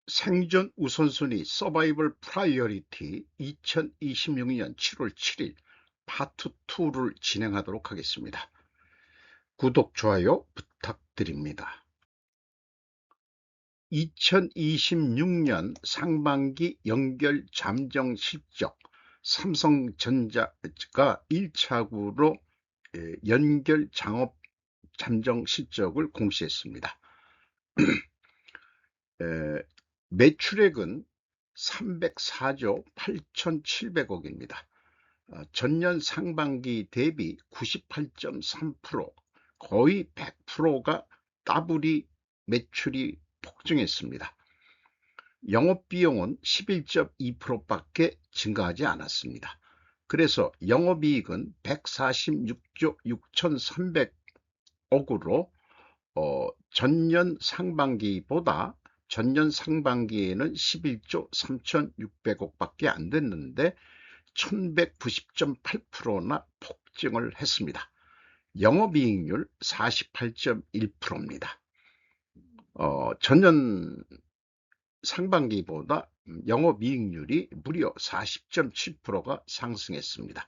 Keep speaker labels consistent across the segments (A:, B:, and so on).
A: 생존 우선순위 서바이벌 프라이어리티 2026년 7월 7일 파트 2를 진행하도록 하겠습니다. 구독, 좋아요 부탁드립니다. 2026년 상반기 연결 잠정 실적 삼성전자가 1차구로 연결 장업 잠정 실적을 공시했습니다. 매출액은 304조 8,700억입니다. 전년 상반기 대비 98.3%, 거의 100%가 따블이 매출이 폭증했습니다. 영업비용은 11.2%밖에 증가하지 않았습니다. 그래서 영업이익은 146조 6,300억으로 전년 상반기에는 11조 3,600억밖에 안 됐는데 1190.8%나 폭증을 했습니다. 영업이익률 48.1%입니다. 전년 상반기보다 영업이익률이 무려 40.7%가 상승했습니다.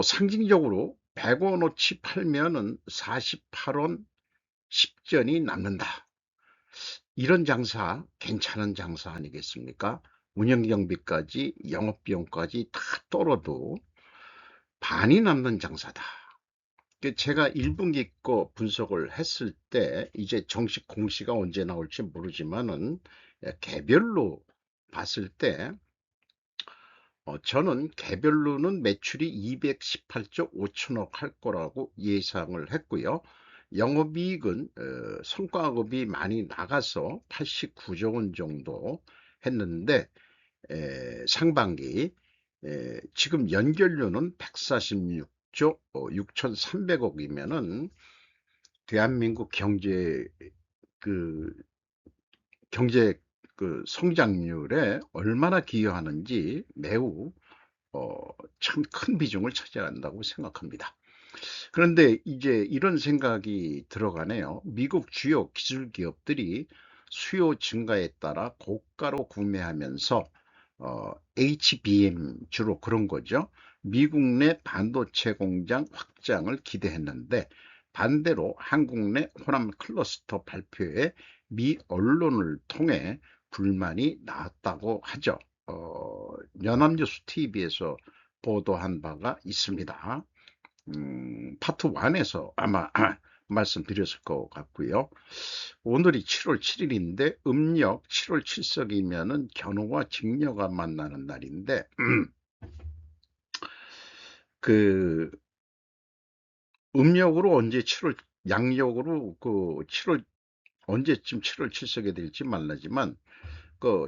A: 상징적으로 100원어치 팔면은 48원 10전이 남는다. 이런 장사 괜찮은 장사 아니겠습니까? 운영경비까지 영업비용까지 다 떨어도 반이 남는 장사다. 제가 1분기 거 분석을 했을 때 이제 정식 공시가 언제 나올지 모르지만은 개별로 봤을 때 저는 개별로는 매출이 218조 5천억 할 거라고 예상을 했고요. 영업이익은 성과급이 많이 나가서 89조 원 정도 했는데 상반기 지금 연결료는 146조 6,300억이면은 대한민국 경제 성장률에 얼마나 기여하는지 매우 참 큰 비중을 차지한다고 생각합니다. 그런데 이제 이런 생각이 들어가네요. 미국 주요 기술 기업들이 수요 증가에 따라 고가로 구매하면서 HBM 주로 그런 거죠. 미국 내 반도체 공장 확장을 기대했는데 반대로 한국 내 호남 클러스터 발표에 미 언론을 통해 불만이 나왔다고 하죠. 연합뉴스 TV에서 보도한 바가 있습니다. 파트 1에서 아마 말씀드렸을 것 같고요. 오늘이 7월 7일인데 음력 7월 7석이면은 견우와 직녀가 만나는 날인데 그 음력으로 언제 7월 양력으로 7월 언제쯤 7월 7석이 될지 말라지만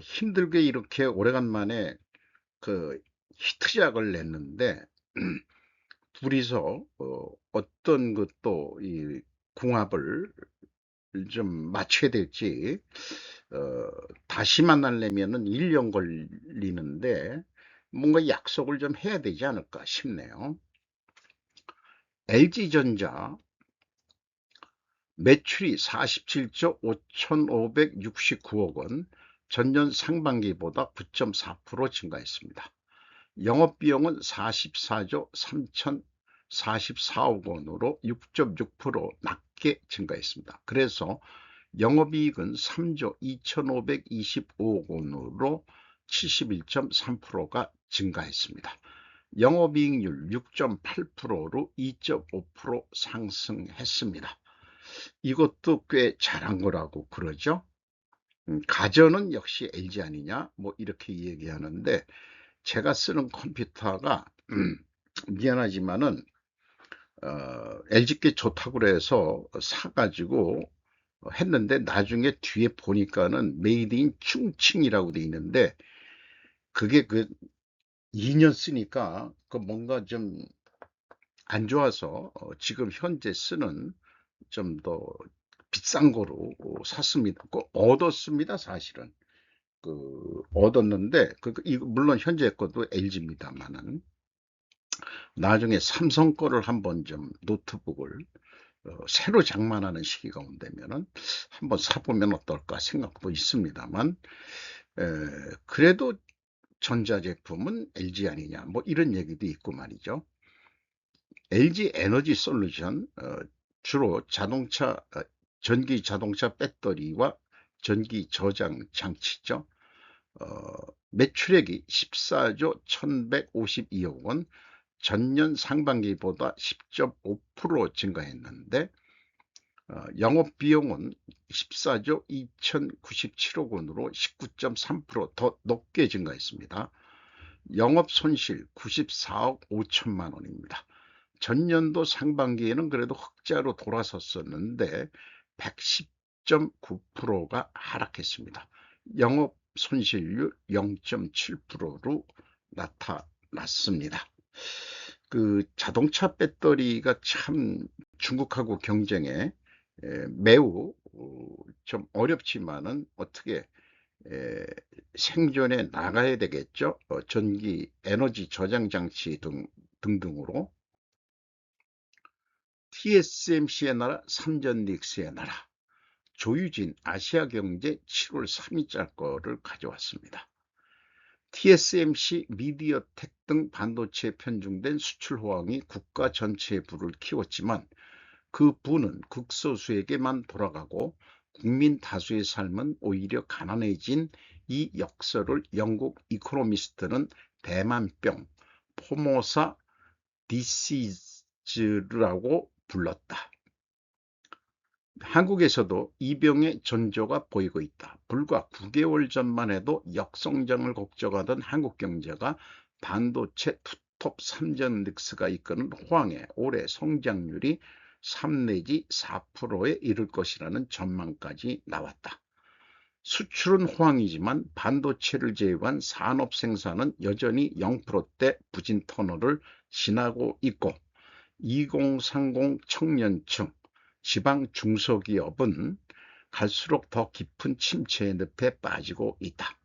A: 힘들게 이렇게 오래간만에 히트작을 냈는데 둘이서 어떤 것도 이 궁합을 좀 맞춰야 될지 다시 만나려면은 1년 걸리는데 뭔가 약속을 좀 해야 되지 않을까 싶네요. LG전자 매출이 47조 5,569억 원, 전년 상반기보다 9.4% 증가했습니다. 영업비용은 44조 3,044억 원으로 6.6% 낮게 증가했습니다. 그래서 영업이익은 3조 2,525억 원으로 71.3%가 증가했습니다. 영업이익률 6.8%로 2.5% 상승했습니다. 이것도 꽤 잘한 거라고 그러죠. 가전은 역시 LG 아니냐 뭐 이렇게 얘기하는데 제가 쓰는 컴퓨터가 미안하지만은 LG께 좋다고 그래서 사가지고 했는데 나중에 뒤에 보니까는 메이드 인 충칭이라고 돼 있는데 그게 2년 쓰니까 뭔가 좀 안 좋아서 지금 현재 쓰는 좀 더 비싼 거로 샀습니다. 얻었습니다, 사실은. 얻었는데 물론 현재 것도 LG입니다만은 나중에 삼성 거를 한번 좀 노트북을 새로 장만하는 시기가 온다면은 한번 사보면 어떨까 생각도 있습니다만, 그래도 전자제품은 LG 아니냐, 뭐 이런 얘기도 있고 말이죠. LG 에너지 솔루션, 주로 전기 자동차 배터리와 전기 저장 장치죠. 매출액이 14조 1152억 원, 전년 상반기보다 10.5% 증가했는데, 영업비용은 14조 2097억 원으로 19.3%더 높게 증가했습니다. 영업손실 94억 5천만 원입니다. 전년도 상반기에는 그래도 흑자로 돌아섰었는데 110.9%가 하락했습니다. 영업손실률 0.7%로 나타났습니다. 그 자동차 배터리가 참 중국하고 경쟁에 매우 좀 어렵지만은 어떻게 생존해 나가야 되겠죠. 전기 에너지 저장 장치 등등으로. TSMC의 나라, 삼전닉스의 나라, 조유진 아시아경제 7월 3일자 거를 가져왔습니다. TSMC, 미디어텍 등 반도체에 편중된 수출 호황이 국가 전체의 부를 키웠지만 그 부는 극소수에게만 돌아가고 국민 다수의 삶은 오히려 가난해진 이 역설을 영국 이코노미스트는 대만병, 포모사 디시즈라고 불렀다. 한국에서도 이 병의 전조가 보이고 있다. 불과 9개월 전만 해도 역성장을 걱정하던 한국 경제가 반도체 투톱 삼전닉스가 이끄는 호황에 올해 성장률이 3 내지 4%에 이를 것이라는 전망까지 나왔다. 수출은 호황이지만 반도체를 제외한 산업 생산은 여전히 0%대 부진 터널을 지나고 있고 2030 청년층, 지방 중소기업은 갈수록 더 깊은 침체의 늪에 빠지고 있다.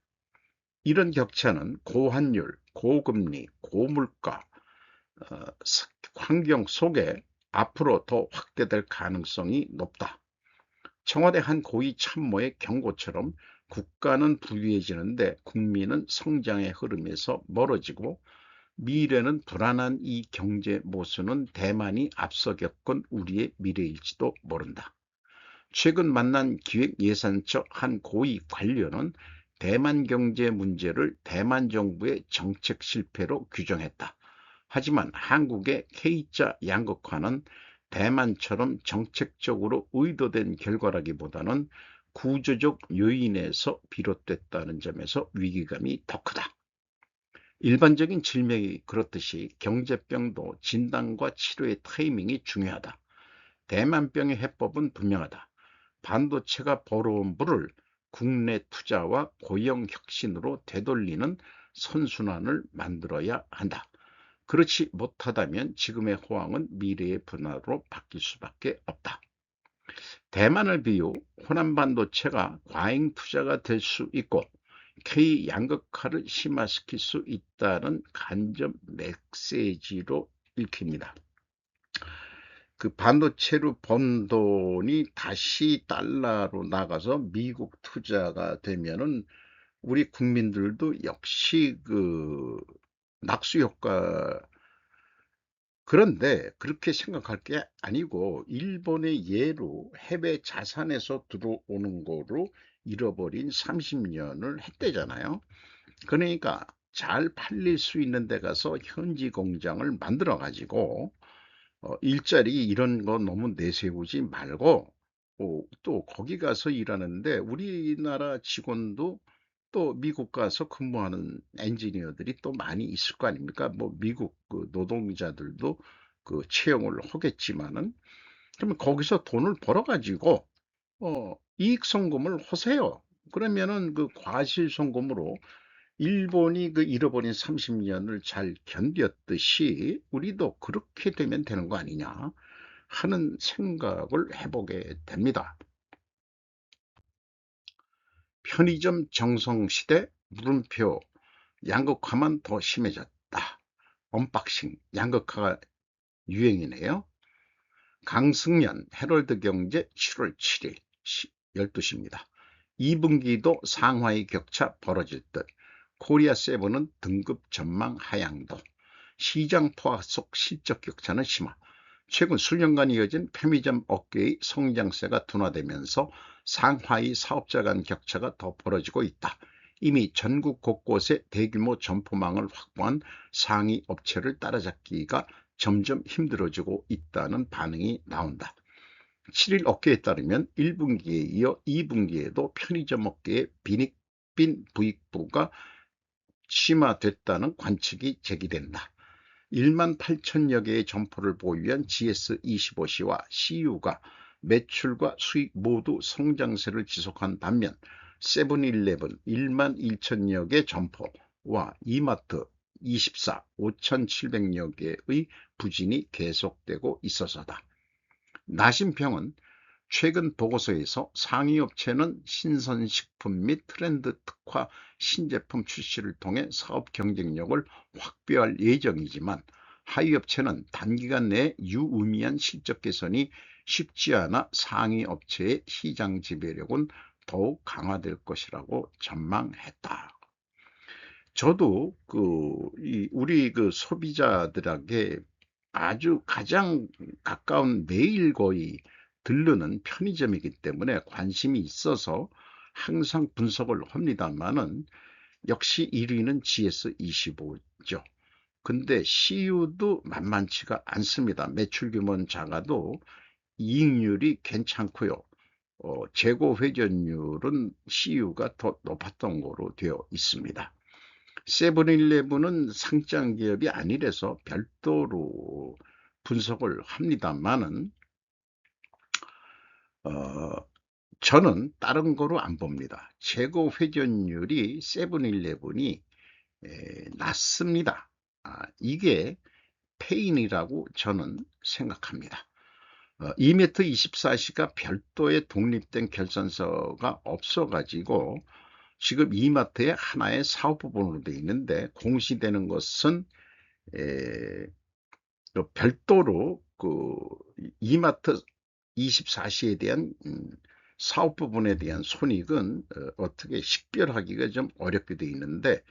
A: 이런 격차는 고환율, 고금리, 고물가 환경 속에 앞으로 더 확대될 가능성이 높다. 청와대 한 고위 참모의 경고처럼 국가는 부유해지는데 국민은 성장의 흐름에서 멀어지고 미래는 불안한 이 경제 모순은 대만이 앞서 겪은 우리의 미래일지도 모른다. 최근 만난 기획예산처 한 고위 관료는 대만 경제 문제를 대만 정부의 정책 실패로 규정했다. 하지만 한국의 K자 양극화는 대만처럼 정책적으로 의도된 결과라기보다는 구조적 요인에서 비롯됐다는 점에서 위기감이 더 크다. 일반적인 질병이 그렇듯이 경제병도 진단과 치료의 타이밍이 중요하다. 대만병의 해법은 분명하다. 반도체가 벌어온 부를 국내 투자와 고용 혁신으로 되돌리는 선순환을 만들어야 한다. 그렇지 못하다면 지금의 호황은 미래의 분화로 바뀔 수밖에 없다. 대만을 비유 호남 반도체가 과잉 투자가 될 수 있고 K 양극화를 심화시킬 수 있다는 간접 메시지로 읽힙니다. 그 반도체로 번 돈이 다시 달러로 나가서 미국 투자가 되면은 우리 국민들도 역시 그 낙수 효과. 그런데 그렇게 생각할 게 아니고 일본의 예로 해외 자산에서 들어오는 거로 잃어버린 30년을 했대잖아요. 그러니까 잘 팔릴 수 있는 데 가서 현지 공장을 만들어 가지고 일자리 이런 거 너무 내세우지 말고 또 거기 가서 일하는데 우리나라 직원도 또 미국 가서 근무하는 엔지니어들이 또 많이 있을 거 아닙니까? 뭐 미국 그 노동자들도 그 채용을 하겠지만은 그러면 거기서 돈을 벌어 가지고 이익 송금을 하세요. 그러면은 그 과실 송금으로 일본이 그 잃어버린 30년을 잘 견뎠듯이 우리도 그렇게 되면 되는 거 아니냐 하는 생각을 해보게 됩니다. 편의점 정성시대 물음표 양극화만 더 심해졌다. 언박싱 양극화가 유행이네요. 강승연 헤럴드경제 7월 7일 12시입니다. 2분기도 상하이 격차 벌어질 듯 코리아7은 등급 전망 하향도 시장 포화 속 실적 격차는 심화 최근 수년간 이어진 편의점 업계의 성장세가 둔화되면서 상하이 사업자 간 격차가 더 벌어지고 있다. 이미 전국 곳곳에 대규모 점포망을 확보한 상위 업체를 따라잡기가 점점 힘들어지고 있다는 반응이 나온다. 7일 업계에 따르면 1분기에 이어 2분기에도 편의점 업계의 빈익빈 부익부가 심화됐다는 관측이 제기된다. 1만 8천여 개의 점포를 보유한 GS25C와 CU가 매출과 수익 모두 성장세를 지속한 반면 세븐일레븐 1만 1천여 개 점포와 이마트 24 5,700여 개의 부진이 계속되고 있어서다. 나심평은 최근 보고서에서 상위 업체는 신선식품 및 트렌드 특화 신제품 출시를 통해 사업 경쟁력을 확보할 예정이지만 하위 업체는 단기간 내에 유의미한 실적 개선이 쉽지 않아 상위 업체의 시장 지배력은 더욱 강화될 것이라고 전망했다. 저도 우리 소비자들에게 아주 가장 가까운 매일 거의 들르는 편의점이기 때문에 관심이 있어서 항상 분석을 합니다만은 역시 1위는 GS25죠. 근데 CU도 만만치가 않습니다. 매출 규모는 작아도 이익률이 괜찮고요. 재고 회전율은 CU가 더 높았던 거로 되어 있습니다. 세븐일레븐은 상장 기업이 아니라서 별도로 분석을 합니다만은 저는 다른 거로 안 봅니다. 재고 회전율이 세븐일레븐이 낮습니다. 이게 페인이라고 저는 생각합니다. 이메트 24시가 별도의 독립된 결산서가 없어가지고 지금 이마트의 하나의 사업 부분으로 되어 있는데 공시되는 것은 별도로 이마트 24시에 대한 사업 부분에 대한 손익은 어떻게 식별하기가 좀 어렵게 되어 있는데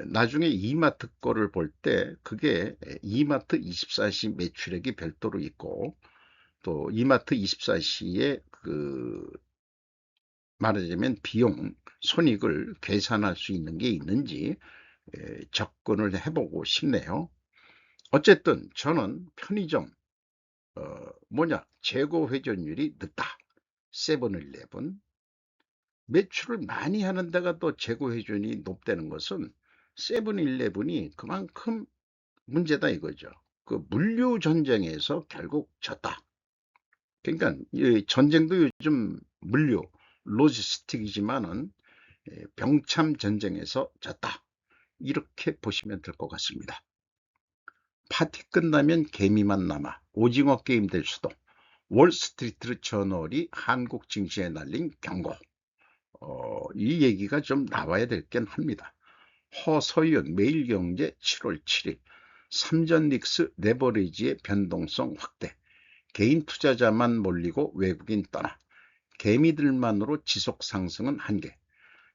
A: 나중에 이마트 거를 볼 때 그게 이마트 24시 매출액이 별도로 있고 또 이마트 24시에 말하자면 비용 손익을 계산할 수 있는 게 있는지 접근을 해보고 싶네요. 어쨌든 저는 편의점 재고 회전율이 늦다. 세븐일레븐 매출을 많이 하는 데가 또 재고 회전이 높다는 것은 세븐일레븐이 그만큼 문제다 이거죠. 물류 전쟁에서 결국 졌다. 그러니까 이 전쟁도 요즘 물류 로지스틱이지만은 병참 전쟁에서 졌다. 이렇게 보시면 될 것 같습니다. 파티 끝나면 개미만 남아 오징어 게임 될 수도. 월스트리트 저널이 한국 증시에 날린 경고. 이 얘기가 좀 나와야 될 겐 합니다. 허서윤 매일경제 7월 7일 삼전 닉스 레버리지의 변동성 확대. 개인 투자자만 몰리고 외국인 떠나. 개미들만으로 지속 상승은 한계.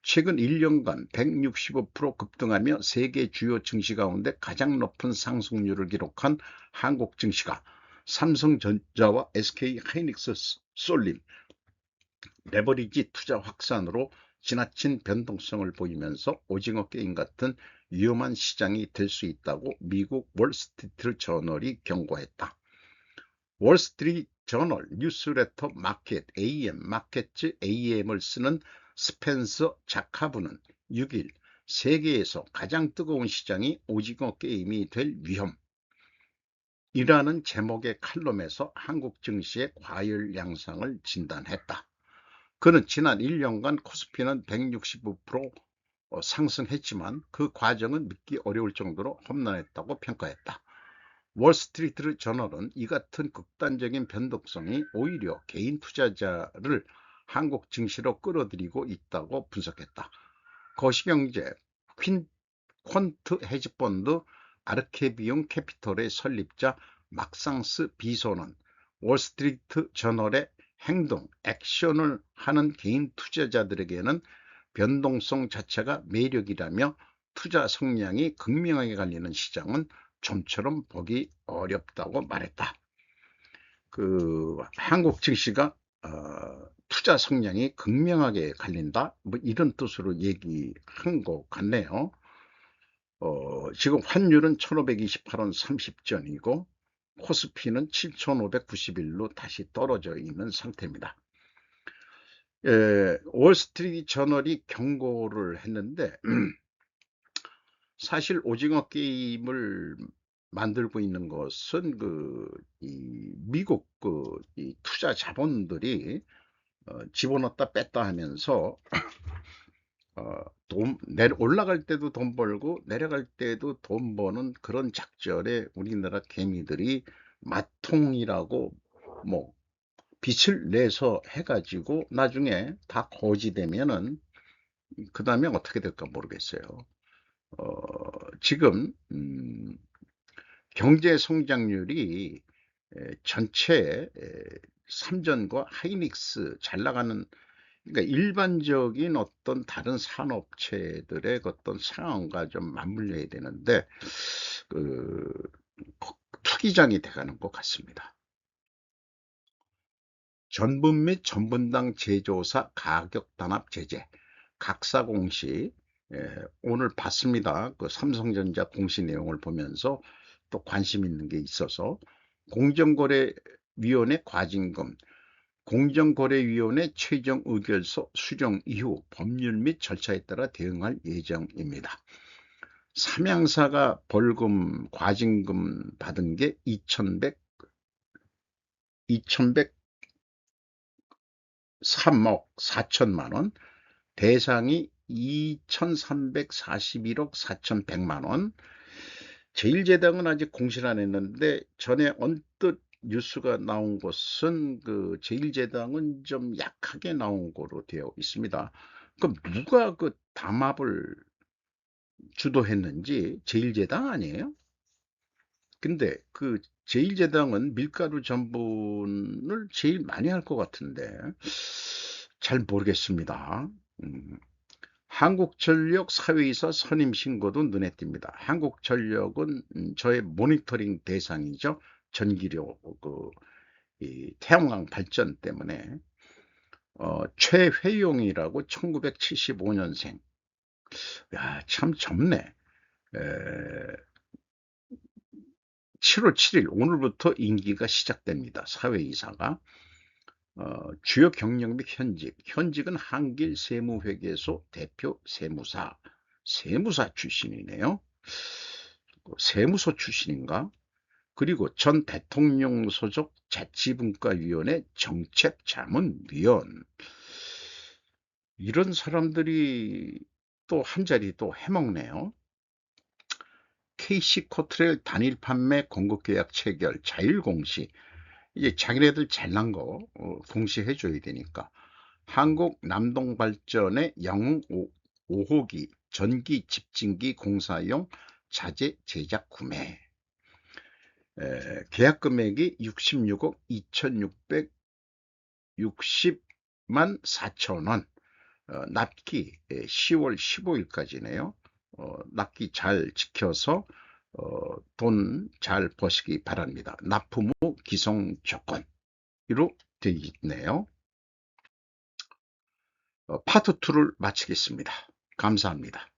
A: 최근 1년간 165% 급등하며 세계 주요 증시 가운데 가장 높은 상승률을 기록한 한국 증시가 삼성전자와 SK하이닉스 쏠림 레버리지 투자 확산으로 지나친 변동성을 보이면서 오징어 게임 같은 위험한 시장이 될 수 있다고 미국 월스트리트 저널이 경고했다. 월스트리트 저널 뉴스레터 마켓 AM 마켓즈 AM을 쓰는 스펜서 자카브는 6일 세계에서 가장 뜨거운 시장이 오징어 게임이 될 위험이라는 제목의 칼럼에서 한국 증시의 과열 양상을 진단했다. 그는 지난 1년간 코스피는 165% 상승했지만 그 과정은 믿기 어려울 정도로 험난했다고 평가했다. 월스트리트 저널은 이 같은 극단적인 변동성이 오히려 개인 투자자를 한국 증시로 끌어들이고 있다고 분석했다. 거시경제 퀀트 헤지펀드 아르케비움 캐피털의 설립자 막상스 비소는 월스트리트 저널의 행동, 액션을 하는 개인 투자자들에게는 변동성 자체가 매력이라며 투자 성향이 극명하게 갈리는 시장은 좀처럼 보기 어렵다고 말했다. 한국 증시가 투자 성향이 극명하게 갈린다, 뭐 이런 뜻으로 얘기한 것 같네요. 지금 환율은 1528원 30전이고 코스피는 7591로 다시 떨어져 있는 상태입니다. 월스트리트 저널이 경고를 했는데 사실 오징어 게임을 만들고 있는 것은 미국 이 투자 자본들이 집어넣었다 뺐다 하면서 올라갈 때도 돈 벌고 내려갈 때도 돈 버는 그런 작전에 우리나라 개미들이 맛통이라고 뭐 빛을 내서 해가지고 나중에 다 거지되면은 그 다음에 어떻게 될까 모르겠어요. 지금 경제 성장률이 전체 삼전과 하이닉스 잘 나가는, 그러니까 일반적인 어떤 다른 산업체들의 어떤 상황과 좀 맞물려야 되는데 투기장이 돼가는 것 같습니다. 전분 및 전분당 제조사 가격 단합 제재 각사 공시, 오늘 봤습니다. 삼성전자 공시 내용을 보면서 또 관심 있는 게 있어서 공정거래위원회 과징금, 공정거래위원회 최종 의결서 수정 이후 법률 및 절차에 따라 대응할 예정입니다. 삼양사가 벌금 과징금 받은 게 2,103억 4천만 원, 대상이 2,341억 4,100만 원. 제1제당은 아직 공시를 안 했는데 전에 언뜻 뉴스가 나온 것은 제1제당은 좀 약하게 나온 거로 되어 있습니다. 그럼 누가 담합을 주도했는지 제1제당 아니에요? 근데 제1제당은 밀가루 전분을 제일 많이 할 것 같은데 잘 모르겠습니다. 한국전력 사회이사 선임 신고도 눈에 띕니다. 한국전력은 저의 모니터링 대상이죠. 전기료 이 태양광 발전 때문에 최회용이라고 1975년생. 야, 참 젊네. 7월 7일 오늘부터 임기가 시작됩니다. 사회이사가. 주요 경력 및 현직은 한길세무회계소 대표 세무사 출신이네요. 세무서 출신인가? 그리고 전 대통령 소속 자치분과위원회 정책자문위원, 이런 사람들이 또 한 자리 또 해먹네요. KC코트레일 단일 판매 공급계약 체결 자율공시, 이제 자기네들 잘난 거 공시해줘야 되니까. 한국 남동발전의 영흥 5호기 전기 집진기 공사용 자재 제작 구매, 계약 금액이 66억 2,660만 4천원, 납기 10월 15일까지네요. 납기 잘 지켜서 돈 잘 버시기 바랍니다. 납품 후 기성 조건으로 되어 있네요. 파트 2를 마치겠습니다. 감사합니다.